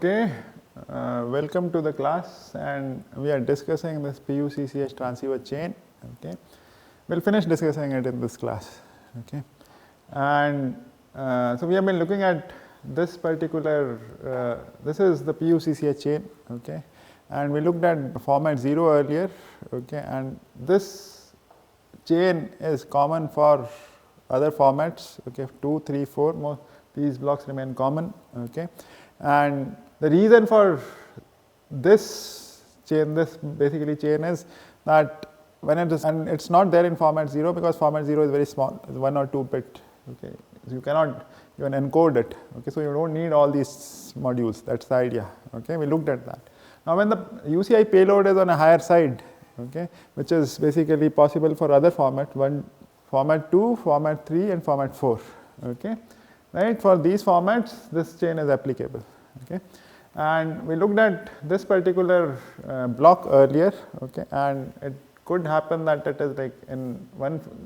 Okay, welcome to the class, and we are discussing this PUCCH transceiver chain. Okay, we'll finish discussing it in this class. Okay, and so we have been looking at this particular. This is the PUCCH chain. Okay, and we looked at format 0 earlier. Okay, and this chain is common for other formats. Okay, 2, 3, 4. More these blocks remain common. Okay. And the reason for this chain, this basically chain, is that when it is, and it's not there in format 0 because format 0 is very small, it's 1 or 2 bit. Okay, so you cannot even encode it. Okay, so you don't need all these modules. That's the idea. Okay, we looked at that. Now, when the UCI payload is on a higher side, okay, which is basically possible for other format, format 2, format 3, and format 4. Okay. Right, for these formats, this chain is applicable. Okay, and we looked at this particular block earlier. Okay, and it could happen that it is like in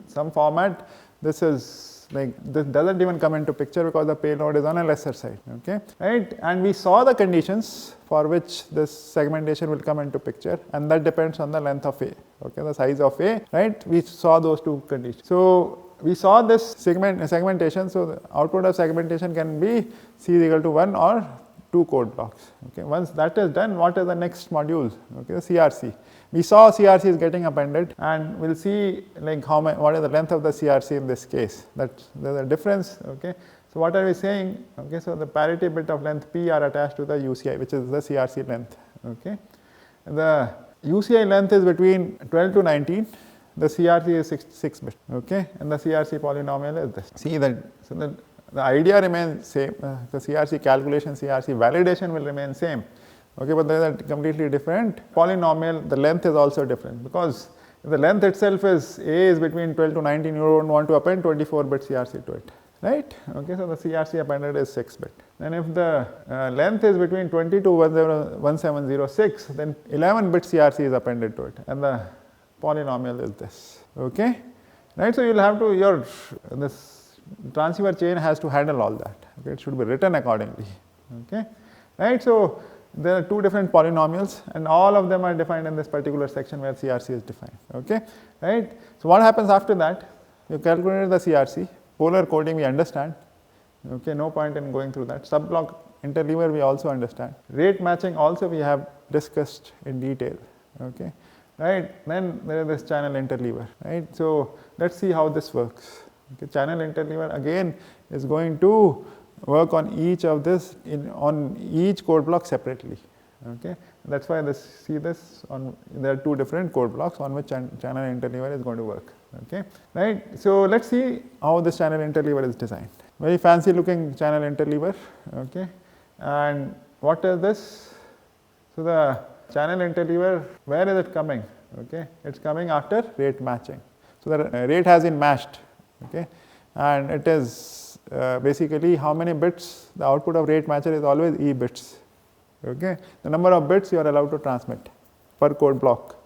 some format. This is like this doesn't even come into picture because the payload is on a lesser side. Okay, right, and we saw the conditions for which this segmentation will come into picture, and that depends on the length of A. Okay, the size of A. Right, we saw those two conditions. So we saw this segmentation, so the output of segmentation can be C is equal to 1 or 2 code blocks. Okay. Once that is done, what is the next module? Okay, the CRC. We saw CRC is getting appended, and we'll see like what is the length of the CRC in this case. That there's a difference. Okay. So what are we saying? Okay, so the parity bit of length P are attached to the UCI, which is the CRC length. Okay. And the UCI length is between 12 to 19. The CRC is 6 bit, okay, and the CRC polynomial is this. See that, so the idea remains same. The CRC calculation, CRC validation will remain same, okay, but there is a completely different polynomial. The length is also different because if the length itself is A is between 12 to 19, you don't want to append 24-bit CRC to it, right? Okay, so the CRC appended is 6 bit. Then if the length is between 20 to 1706, then 11-bit CRC is appended to it, and the polynomial is this. Okay, right? So you will have to this transceiver chain has to handle all that. Okay, it should be written accordingly. Okay, right? So there are two different polynomials, and all of them are defined in this particular section where CRC is defined. Okay, right? So what happens after that? You calculated the CRC. Polar coding we understand. Okay, no point in going through that. Subblock interleaver we also understand. Rate matching also we have discussed in detail. Okay. Right, then there is this channel interleaver, right. So let's see how this works. Okay, channel interleaver again is going to work on each of this on each code block separately. Okay, that's why there are two different code blocks on which channel interleaver is going to work. Okay, right. So let's see how this channel interleaver is designed. Very fancy looking channel interleaver. Okay, and what is this? So the channel interleaver, where is it coming? Okay, it's coming after rate matching. So the rate has been matched. Okay, and it is basically how many bits. The output of rate matcher is always E bits. Okay, the number of bits you are allowed to transmit per code block.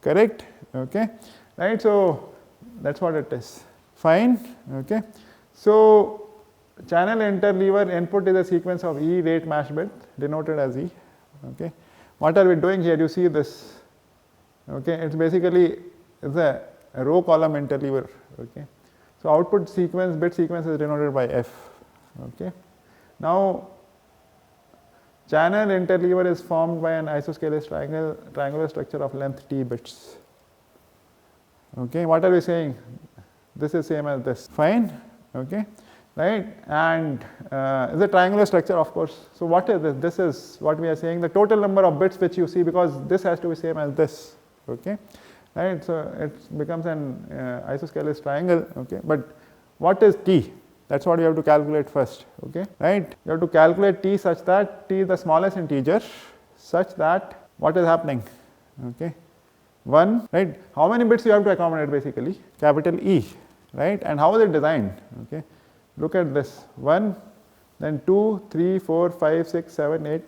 Correct? Okay, right. So that's what it is. Fine. Okay, so channel interleaver input is a sequence of E rate match bit denoted as E. Okay. What are we doing here? You see this. Okay, it's basically a row column interleaver. Okay, so output sequence, bit sequence is denoted by F. Okay, now channel interleaver is formed by an isosceles triangular structure of length T bits. Okay, what are we saying? This is same as this. Fine. Okay. Right, and it's a triangular structure, of course. So what is this? This is what we are saying, the total number of bits which you see, because this has to be same as this. Okay, right. So it becomes an isosceles triangle. Okay, but what is T? That's what you have to calculate first. Okay, right. You have to calculate T such that T is the smallest integer, such that what is happening? Okay, 1. Right. How many bits you have to accommodate? Basically, capital E. Right, and how is it designed? Okay. Look at this, 1, then 2, 3, 4, 5, 6, 7, 8,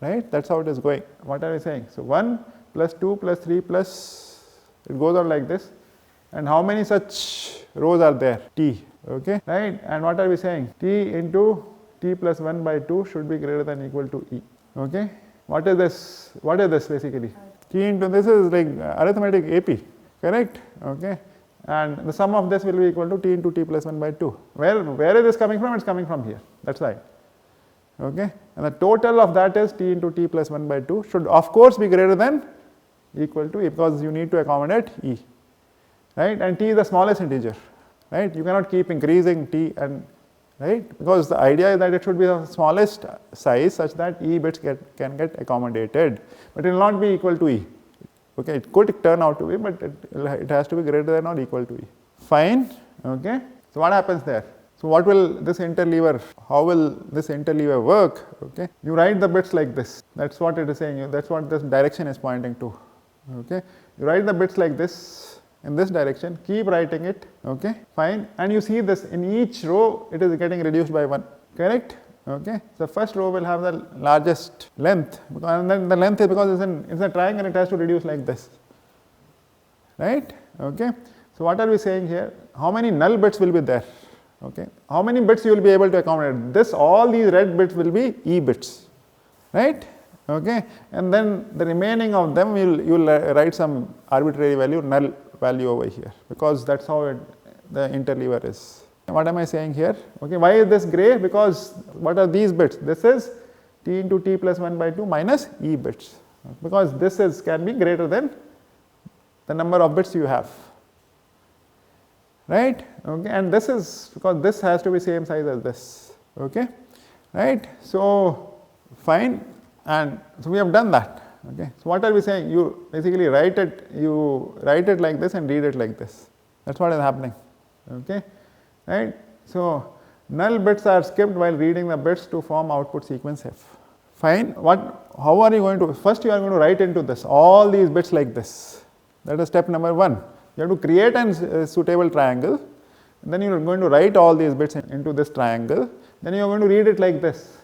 right? That's how it is going. What are we saying? So 1 plus 2 plus 3 plus, it goes on like this. And how many such rows are there? T, okay, right? And what are we saying? T into t plus 1 by 2 should be greater than or equal to E. Okay. What is this? What is this basically? T into this is like arithmetic AP, correct? Okay. And the sum of this will be equal to t into t plus 1 by 2. Where is this coming from? It's coming from here, that side. Okay. And the total of that is t into t plus 1 by 2 should of course be greater than or equal to E, because you need to accommodate E, right? And t is the smallest integer, right? You cannot keep increasing t, and right, because the idea is that it should be the smallest size such that E bits can get accommodated, but it will not be equal to E. Okay, it could turn out to be, but it has to be greater than or equal to E. Fine. Okay. So what happens there? So what will this interleaver, how will this interleaver work? Okay. You write the bits like this. That's what it is saying. That's what this direction is pointing to. Okay. You write the bits like this in this direction. Keep writing it. Okay. Fine. And you see this in each row, it is getting reduced by 1. Correct? Okay. So first row will have the largest length, and then the length is because it's a triangle, it has to reduce like this, right? Okay. So what are we saying here? How many null bits will be there? Okay. How many bits you will be able to accommodate? This, all these red bits will be E bits, right? Okay. And then the remaining of them you will write some arbitrary value, null value over here, because that's how the interleaver is. What am I saying here? Okay, why is this gray? Because what are these bits? This is t into t plus 1 by 2 minus E bits, because this can be greater than the number of bits you have, right? Okay, and this is because this has to be same size as this. Okay, right? So fine, and so we have done that. Okay, so what are we saying? You basically write it like this and read it like this. That's what is happening. Okay. Right. So null bits are skipped while reading the bits to form output sequence F. Fine. How are you going to? First you are going to write into this all these bits like this. That is step number 1. You have to create a suitable triangle. Then you are going to write all these bits into this triangle. Then you are going to read it like this.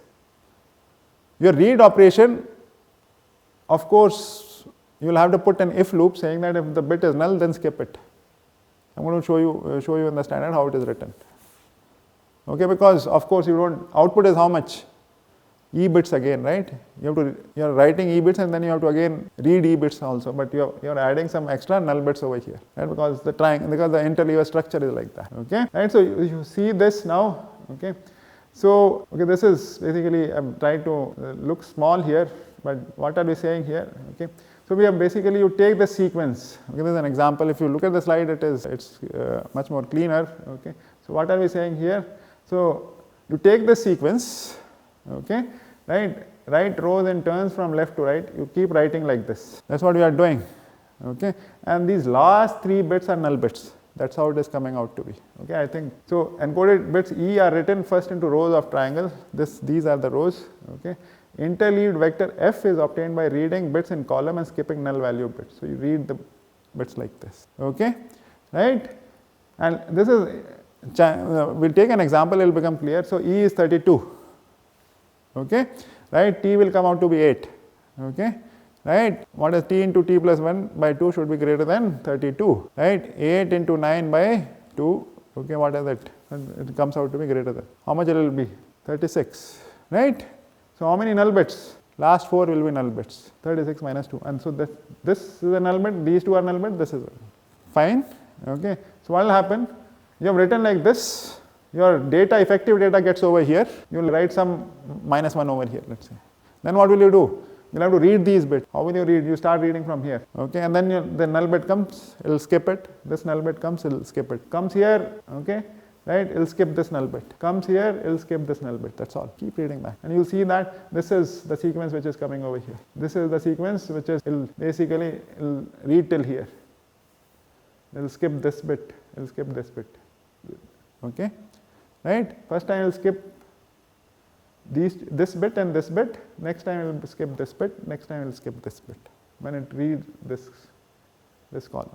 Your read operation, of course, you will have to put an if loop saying that if the bit is null, then skip it. I'm going to show you in the standard how it is written. Okay, because of course output is how much? E bits again, right? You are writing E bits and then you have to again read E bits also, but you are adding some extra null bits over here, right? Because the interleaver structure is like that. Okay, right? So you see this now. Okay, so this is basically, I'm trying to look small here, but what are we saying here? Okay. So we have basically, you take the sequence. Okay, this is an example. If you look at the slide, it's much more cleaner. Okay. So what are we saying here? So you take the sequence. Okay. Write rows and turns from left to right. You keep writing like this. That's what we are doing. Okay. And these last 3 bits are null bits. That's how it is coming out to be. Okay. I think so. Encoded bits E are written first into rows of triangle. These are the rows. Okay. Interleaved vector F is obtained by reading bits in column and skipping null value bits. So you read the bits like this. Okay, right? And this is, we'll take an example, it will become clear. So E is 32. Okay, right? T will come out to be 8. Okay, right? What is T into T plus 1 by 2 should be greater than 32. Right? 8 into 9 by 2. Okay, what is it? It comes out to be greater than. How much it will be? 36. Right? So how many null bits? Last 4 will be null bits. 36 minus 2. And so this is a null bit, these 2 are null bit, this is fine. Okay. So what will happen? You have written like this. Your data, effective data gets over here. You will write some -1 over here, let's say. Then what will you do? You will have to read these bits. How will you read? You start reading from here. Okay. And then the null bit comes, it will skip it. This null bit comes, it will skip it. Comes here. Okay. Right, it will skip this null bit. Comes here, it will skip this null bit. That's all. Keep reading back. And you will see that this is the sequence which is coming over here. This is the sequence which is, it will read till here. It will skip this bit, it will skip this bit. Okay, right? First time it will skip this bit and this bit. Next time it will skip this bit. Next time it will skip this bit. When it reads this column.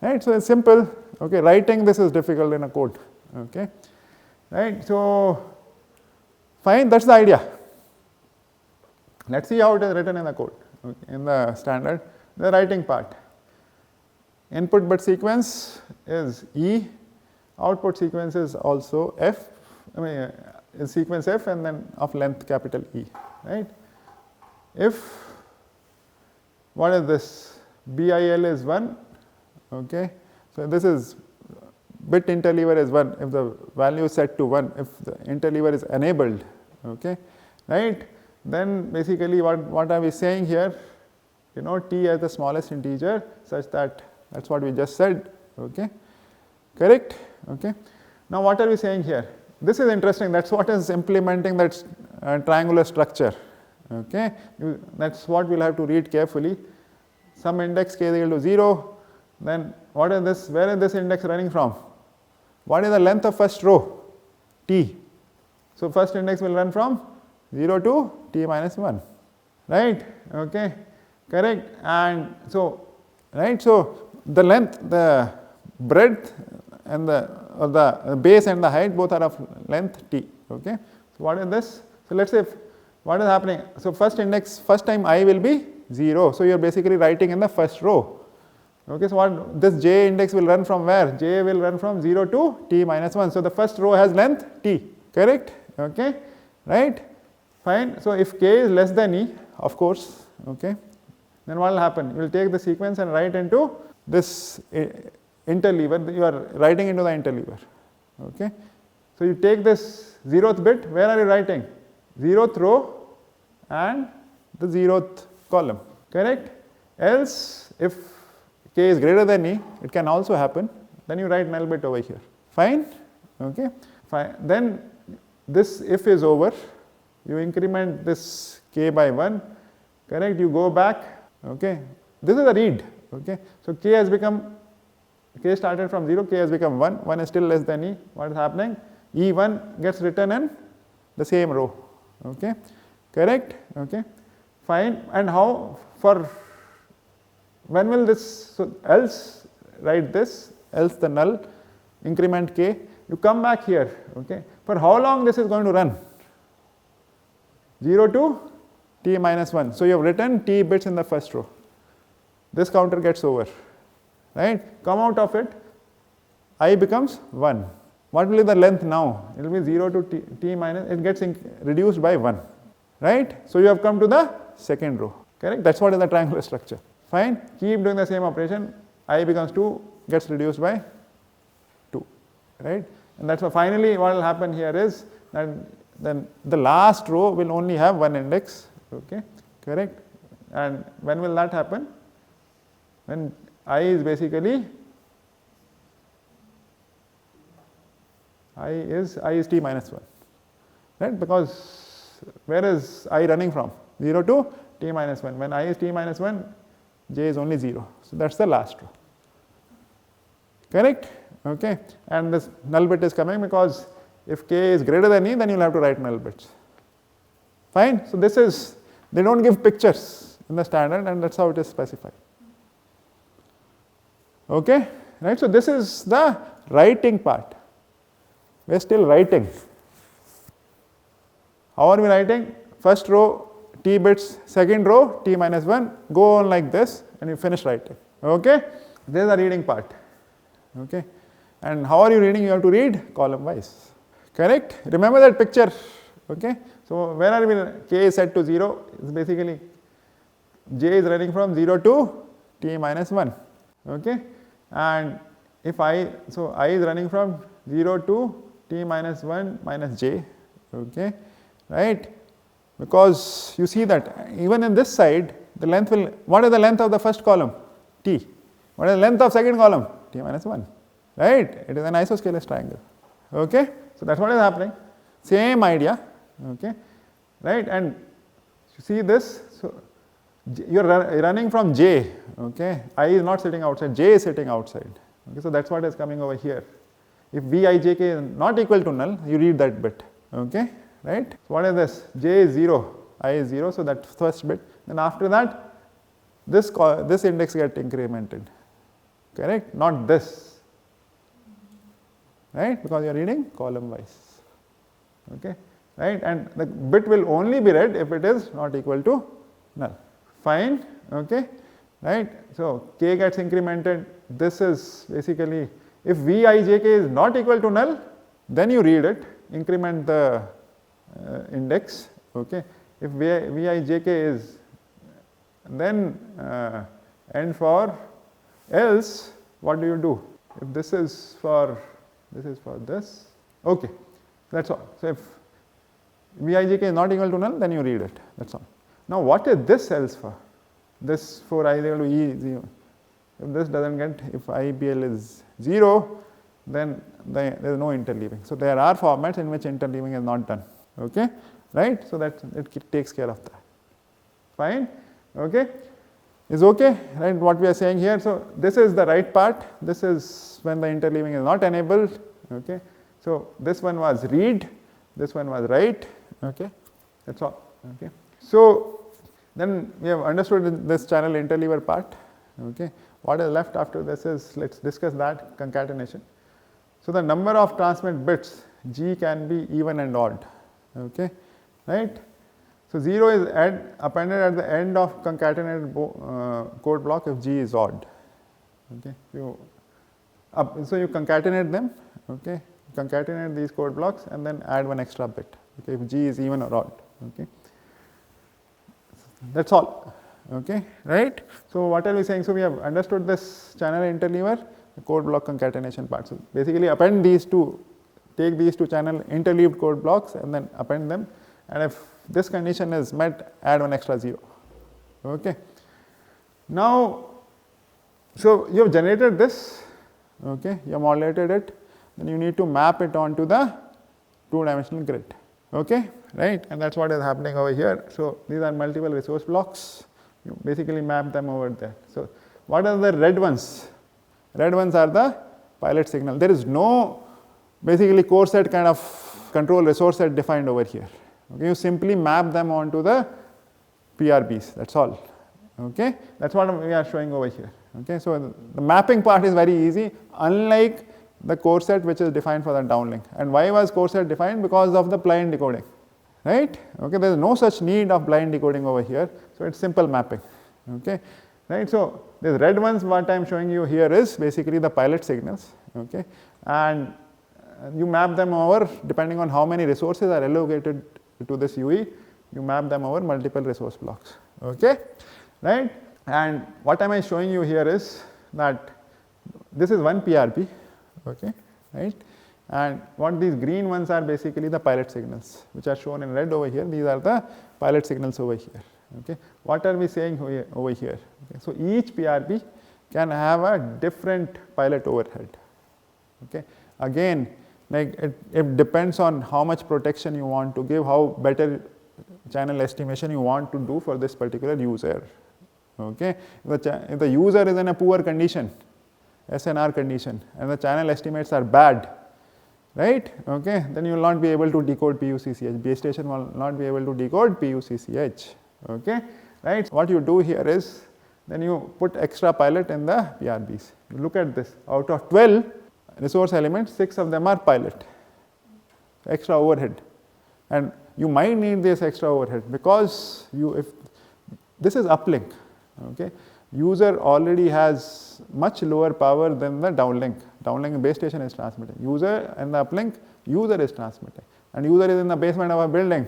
Right, so it's simple. Okay, writing this is difficult in a code. Okay, right. So fine, that's the idea. Let's see how it is written in the code. Okay, in the standard, the writing part. Input bit sequence is E. Output sequence is also F. is sequence f and then of length capital E, right. If what is this, BIL is 1, okay. So this is bit interleaver is 1 if the value is set to 1, if the interleaver is enabled, okay, right. Then basically what are we saying here, you know, t as the smallest integer such that is what we just said, okay, correct, okay. Now what are we saying here? This is interesting, that is what is implementing that triangular structure, okay. That is what we will have to read carefully. Some index k is equal to 0, then what is this, where is this index running from? What is the length of first row? T. So first index will run from 0 to t minus 1, right, okay, correct. And so, right, so the length, the breadth and the base and the height both are of length t, okay. So what is this? So let us say what is happening, so first index, first time I will be 0, so you are basically writing in the first row, okay. So what this j index will run from where? J will run from 0 to t minus 1, so the first row has length t, correct, okay, right, fine. So if k is less than E, of course, okay, then what will happen? You will take the sequence and write into this interleaver, you are writing into the interleaver, okay. So you take this 0th bit, where are you writing? 0th row and the 0th column, correct. Else if k is greater than E, it can also happen, then you write null bit over here, fine, okay, fine. Then this if is over, you increment this k by 1, correct, you go back, okay, this is a read, okay. So k has become, k started from 0, k has become 1, 1 is still less than E, what is happening? E1 gets written in the same row, okay, correct, okay, fine. And how, for when will this, so else write this, else the null, increment k, you come back here, okay, for how long this is going to run? 0 to t minus 1, so you have written t bits in the first row, this counter gets over, right, come out of it, I becomes 1. What will be the length now? It will be 0 to t minus, it gets reduced by 1, right. So you have come to the second row, correct, that is what is the triangular structure, fine. Keep doing the same operation, I becomes 2, gets reduced by 2, right. And that is why finally what will happen here is that then the last row will only have one index, okay, correct. And when will that happen? When I is basically, I is t minus 1, right, because where is I running from? 0 to t minus 1, when I is t minus 1, j is only 0, so that is the last row, correct, okay. And this null bit is coming because if k is greater than E, then you will have to write null bits, fine. So this is, they do not give pictures in the standard and that is how it is specified, okay, right. So this is the writing part, we are still writing. How are we writing? First row t bits, second row t minus 1, go on like this and you finish writing, okay. This is the reading part, okay. And how are you reading? You have to read column wise, correct. Remember that picture, okay. So where are we, k is set to 0, it's basically j is running from 0 to t minus 1, okay. And if I, so I is running from 0 to t minus 1 minus j, okay, right, because you see that even in this side the length will, what is the length of the first column? T. What is the length of second column? T minus 1, right, it is an isosceles triangle, okay. So that is what is happening, same idea, okay, right. And you see this, so you are running from j, okay, I is not sitting outside, j is sitting outside, okay. So that is what is coming over here. If Vijk is not equal to null, you read that bit, okay, right. So what is this? J is 0, I is 0, so that first bit, then after that this index gets incremented, correct, not this, right, because you are reading column wise, okay, right. And the bit will only be read if it is not equal to null, fine, okay, right. So k gets incremented, this is basically, if Vijk is not equal to null, then you read it, increment the index. Okay, if Vijk is, then and for else, what do you do? If this is for this, okay, that's all. So if Vijk is not equal to null, then you read it, that's all. Now what is this else for? This for I is equal to E 0. If this doesn't get, if IPL is 0, then there is no interleaving. So there are formats in which interleaving is not done, okay, right? So that it takes care of that. Fine, okay, is okay, right? What we are saying here. So this is the right part. This is when the interleaving is not enabled, okay. So this one was read, this one was write, okay, that's all, okay. So then we have understood this channel interleaver part, okay. What is left after this is, let's discuss that, concatenation. So the number of transmit bits G can be even and odd, okay, right. So 0 is appended at the end of concatenated code block if G is odd, okay. So you concatenate them, okay, concatenate these code blocks and then add one extra bit, okay, if G is even or odd, okay. That's all, okay, right. So what are we saying? So we have understood this channel interleaver, the code block concatenation part. So basically append these two, take these two channel interleaved code blocks and then append them, and if this condition is met, add one extra 0, okay. Now, so you have generated this, okay, you have modulated it, then you need to map it onto the two-dimensional grid, okay, right, and that's what is happening over here. So these are multiple resource blocks, you basically map them over there. So what are the red ones? Red ones are the pilot signal. There is no basically core set kind of control resource set defined over here, okay. You simply map them onto the PRBs, that's all, okay. That's what we are showing over here, okay. So the mapping part is very easy, unlike the core set which is defined for the downlink. And why was core set defined? Because of the blind decoding, right, okay. There is no such need of blind decoding over here, so it's simple mapping, okay, right. So the red ones what I am showing you here is basically the pilot signals, okay, and you map them over depending on how many resources are allocated to this UE, you map them over multiple resource blocks, okay, right. And what am I showing you here is that this is one PRB, okay, right, and what these green ones are basically the pilot signals which are shown in red over here. These are the pilot signals over here, okay. What are we saying over here? Okay. So each PRB can have a different pilot overhead, okay. Again, like it depends on how much protection you want to give, how better channel estimation you want to do for this particular user, okay. If the user is in a poor condition, SNR condition, and the channel estimates are bad, right, okay, then you will not be able to decode PUCCH, base station will not be able to decode PUCCH, okay, right. What you do here is, then you put extra pilot in the PRBs. You look at this, out of 12 resource elements, 6 of them are pilot, extra overhead, and you might need this extra overhead because if this is uplink, okay, user already has much lower power than the downlink. Downlink base station is transmitting, user and the uplink, user is transmitting, and user is in the basement of a building,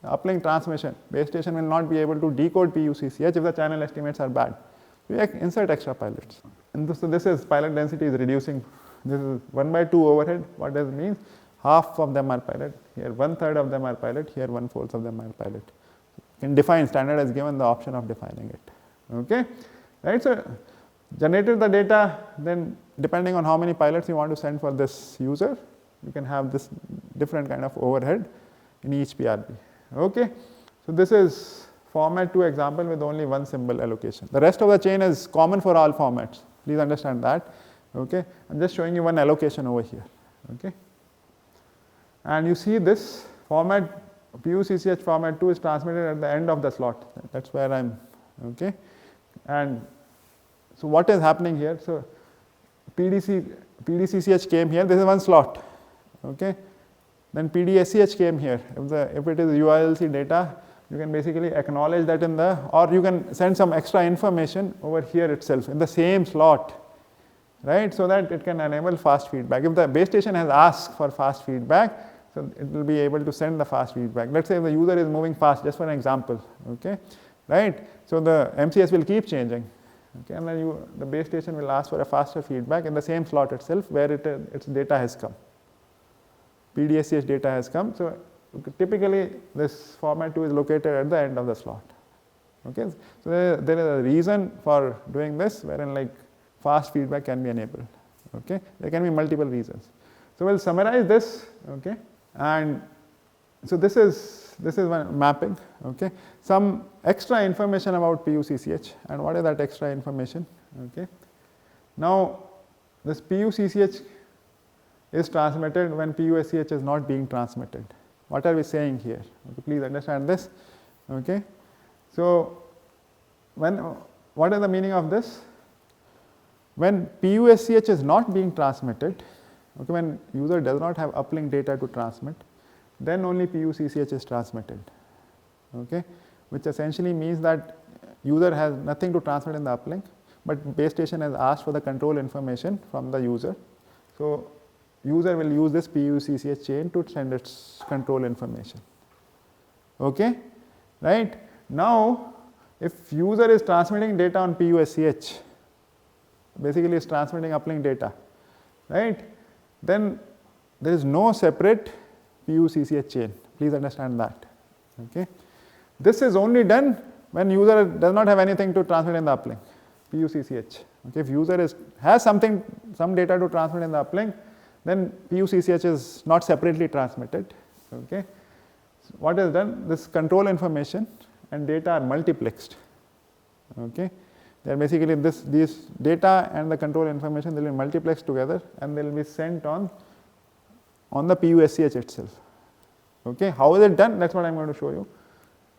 uplink transmission, base station will not be able to decode PUCCH if the channel estimates are bad. We insert extra pilots, and so this is pilot density is reducing. This is 1/2 overhead. What does it mean? Half of them are pilot, here 1/3 of them are pilot, here 1/4 of them are pilot. You can define, standard has given the option of defining it, okay, right. So generated the data, then depending on how many pilots you want to send for this user, you can have this different kind of overhead in each PRB, okay. So this is format 2 example with only one symbol allocation. The rest of the chain is common for all formats, please understand that, okay. I'm just showing you one allocation over here, okay. And you see this format, PUCCH format 2 is transmitted at the end of the slot, that's where I'm, okay. And so what is happening here? So PDCCH came here, this is one slot, okay. Then PDSCH came here. If it is UILC data, you can basically acknowledge that in the, or you can send some extra information over here itself in the same slot, right, so that it can enable fast feedback. If the base station has asked for fast feedback, so it will be able to send the fast feedback. Let's say the user is moving fast, just for an example, okay, right? So the MCS will keep changing, okay, and then the base station will ask for a faster feedback in the same slot itself where its data has come. PDSCH data has come, so typically this format 2 is located at the end of the slot. Okay, so there is a reason for doing this, wherein like fast feedback can be enabled. Okay, there can be multiple reasons. So we'll summarize this. Okay, and so this is one mapping. Okay, some extra information about PUCCH, and what is that extra information? Okay, now this PUCCH is transmitted when PUSCH is not being transmitted. What are we saying here? Okay, please understand this. Okay, so what is the meaning of this? When PUSCH is not being transmitted, okay, when user does not have uplink data to transmit, then only PUCCH is transmitted. Okay, which essentially means that user has nothing to transmit in the uplink, but base station has asked for the control information from the user. So user will use this PUCCH chain to send its control information. Okay, right? Now, if user is transmitting data on PUSCH, basically is transmitting uplink data, right? Then there is no separate PUCCH chain. Please understand that. Okay, this is only done when user does not have anything to transmit in the uplink, PUCCH. Okay, if user has some data to transmit in the uplink, then PUCCH is not separately transmitted. Okay, so what is done? This control information and data are multiplexed. Okay, they are basically these data and the control information, they will be multiplexed together and they will be sent on the PUSCH itself. Okay, how is it done? That's what I am going to show you.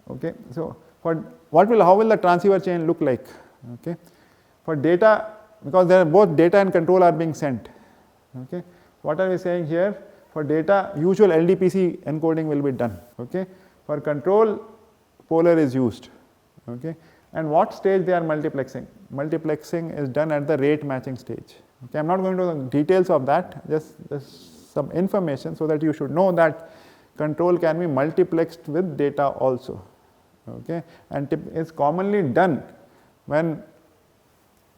Okay, so how will the transceiver chain look like? Okay, for data, because there are both data and control are being sent. Okay, what are we saying here? For data, usual LDPC encoding will be done. Okay, for control, polar is used. Okay, and what stage they are multiplexing? Multiplexing is done at the rate matching stage. Okay, I am not going to the details of that, just some information so that you should know that control can be multiplexed with data also. Okay, and it's commonly done when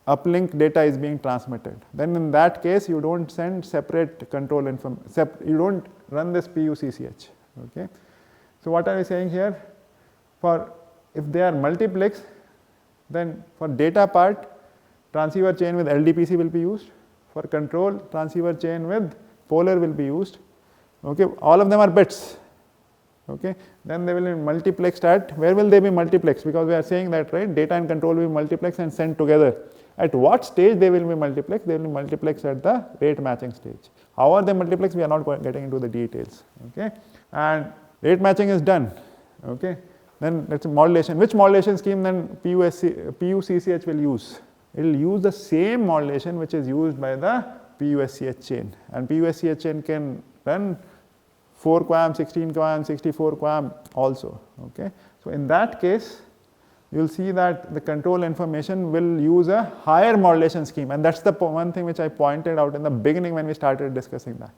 uplink data is being transmitted. Then in that case, you don't send separate control information, you don't run this PUCCH. Okay, so what are we saying here? For if they are multiplexed, then for data part, transceiver chain with LDPC will be used. For control, transceiver chain with polar will be used. Okay, all of them are bits. Okay, then they will be multiplexed at, where will they be multiplexed? Because we are saying that, right, data and control will be multiplexed and sent together. At what stage they will be multiplexed? They will be multiplexed at the rate matching stage. How are they multiplexed? We are not getting into the details. Okay, and rate matching is done. Okay, then let's say modulation. Which modulation scheme then PUCCH will use? It will use the same modulation which is used by the PUSCH chain, and PUSCH chain can run 4 QAM, 16 QAM, 64 QAM also. Okay, so in that case, you will see that the control information will use a higher modulation scheme, and that's the one thing which I pointed out in the beginning when we started discussing that.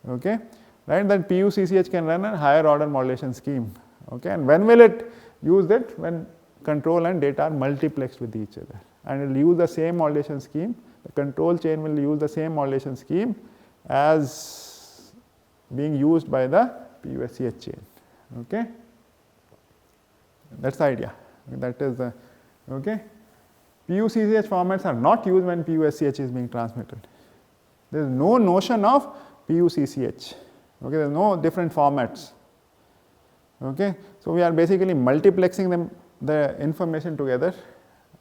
Okay, right? That PUCCH can run a higher order modulation scheme. Okay, and when will it use it? When control and data are multiplexed with each other, and it will use the same modulation scheme. The control chain will use the same modulation scheme as being used by the PUSCH chain. Okay, that's the idea. That is the okay. PUCCH formats are not used when PUSCH is being transmitted. There is no notion of PUCCH. Okay, there are no different formats. Okay, so we are basically multiplexing the information together.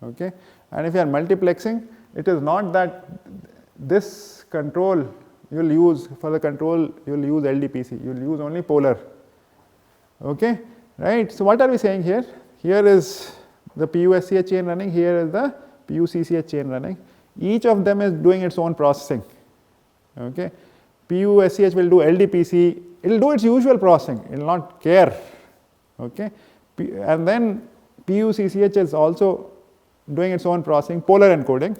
Okay, and if you are multiplexing, it is not that this control you will use for the control, you will use LDPC, you will use only polar. Okay, right. So what are we saying here? Here is the PUSCH chain running, here is the PUCCH chain running. Each of them is doing its own processing. Okay, PUSCH will do LDPC, it will do its usual processing, it will not care. Okay, and then PUCCH is also doing its own processing, polar encoding,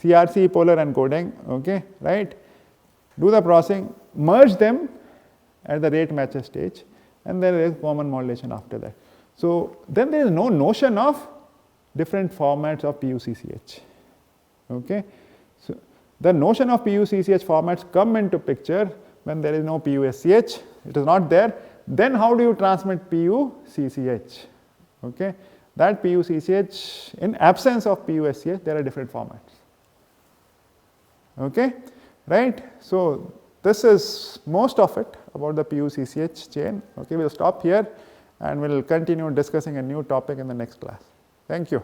CRC polar encoding. Okay, right. Do the processing, merge them, at the rate matches stage, and there is common modulation after that. So then there is no notion of different formats of PUCCH. Okay. So the notion of PUCCH formats come into picture when there is no PUSCH, it is not there. Then how do you transmit PUCCH? Okay. That PUCCH, in absence of PUSCH, there are different formats. Okay, right? So this is most of it about the PUCCH chain. Okay, we'll stop here and we'll continue discussing a new topic in the next class. Thank you.